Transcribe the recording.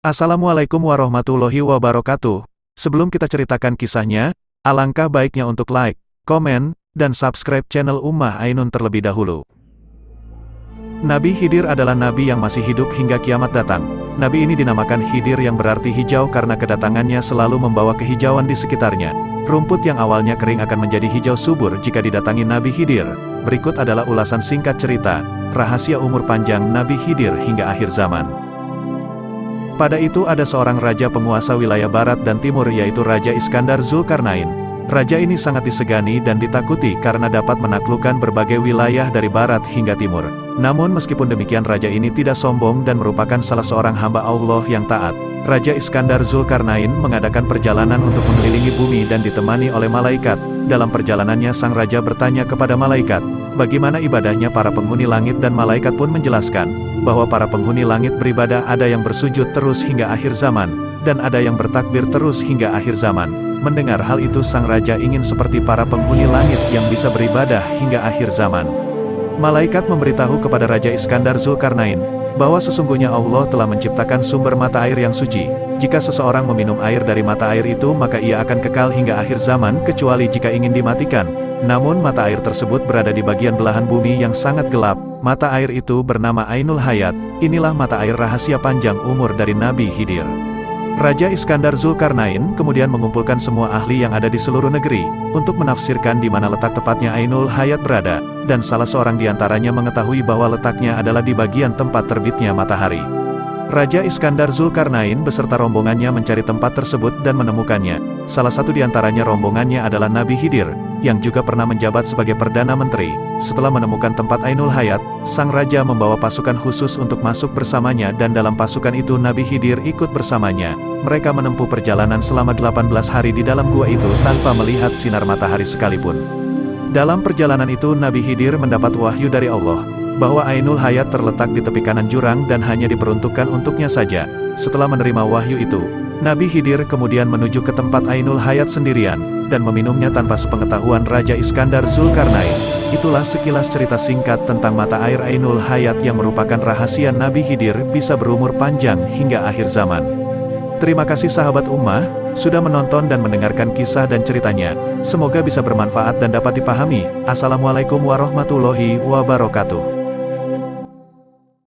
Assalamualaikum warahmatullahi wabarakatuh. Sebelum kita ceritakan kisahnya, alangkah baiknya untuk like, komen, dan subscribe channel Ummah Ainun terlebih dahulu. Nabi Khidir adalah nabi yang masih hidup hingga kiamat datang. Nabi ini dinamakan Khidir yang berarti hijau karena kedatangannya selalu membawa kehijauan di sekitarnya. Rumput yang awalnya kering akan menjadi hijau subur jika didatangi Nabi Khidir. Berikut adalah ulasan singkat cerita, rahasia umur panjang Nabi Khidir hingga akhir zaman. Pada itu ada seorang raja penguasa wilayah barat dan timur yaitu Raja Iskandar Zulkarnain. Raja ini sangat disegani dan ditakuti karena dapat menaklukkan berbagai wilayah dari barat hingga timur. Namun meskipun demikian raja ini tidak sombong dan merupakan salah seorang hamba Allah yang taat. Raja Iskandar Zulkarnain mengadakan perjalanan untuk mengelilingi bumi dan ditemani oleh malaikat. Dalam perjalanannya sang raja bertanya kepada malaikat, bagaimana ibadahnya para penghuni langit, dan malaikat pun menjelaskan bahwa para penghuni langit beribadah ada yang bersujud terus hingga akhir zaman, dan ada yang bertakbir terus hingga akhir zaman. Mendengar hal itu sang raja ingin seperti para penghuni langit yang bisa beribadah hingga akhir zaman. Malaikat memberitahu kepada Raja Iskandar Zulkarnain bahwa sesungguhnya Allah telah menciptakan sumber mata air yang suci. Jika seseorang meminum air dari mata air itu maka ia akan kekal hingga akhir zaman kecuali jika ingin dimatikan. Namun mata air tersebut berada di bagian belahan bumi yang sangat gelap. Mata air itu bernama Ainul Hayat. Inilah mata air rahasia panjang umur dari Nabi Khidir. Raja Iskandar Zulkarnain kemudian mengumpulkan semua ahli yang ada di seluruh negeri untuk menafsirkan di mana letak tepatnya Ainul Hayat berada, dan salah seorang di antaranya mengetahui bahwa letaknya adalah di bagian tempat terbitnya matahari. Raja Iskandar Zulkarnain beserta rombongannya mencari tempat tersebut dan menemukannya. Salah satu di antaranya rombongannya adalah Nabi Khidir, yang juga pernah menjabat sebagai Perdana Menteri. Setelah menemukan tempat Ainul Hayat, sang raja membawa pasukan khusus untuk masuk bersamanya, dan dalam pasukan itu Nabi Khidir ikut bersamanya. Mereka menempuh perjalanan selama 18 hari di dalam gua itu tanpa melihat sinar matahari sekalipun. Dalam perjalanan itu Nabi Khidir mendapat wahyu dari Allah bahwa Ainul Hayat terletak di tepi kanan jurang dan hanya diperuntukkan untuknya saja. Setelah menerima wahyu itu, Nabi Khidir kemudian menuju ke tempat Ainul Hayat sendirian, dan meminumnya tanpa sepengetahuan Raja Iskandar Zulkarnain. Itulah sekilas cerita singkat tentang mata air Ainul Hayat yang merupakan rahasia Nabi Khidir bisa berumur panjang hingga akhir zaman. Terima kasih sahabat Ummah, sudah menonton dan mendengarkan kisah dan ceritanya. Semoga bisa bermanfaat dan dapat dipahami. Assalamualaikum warahmatullahi wabarakatuh.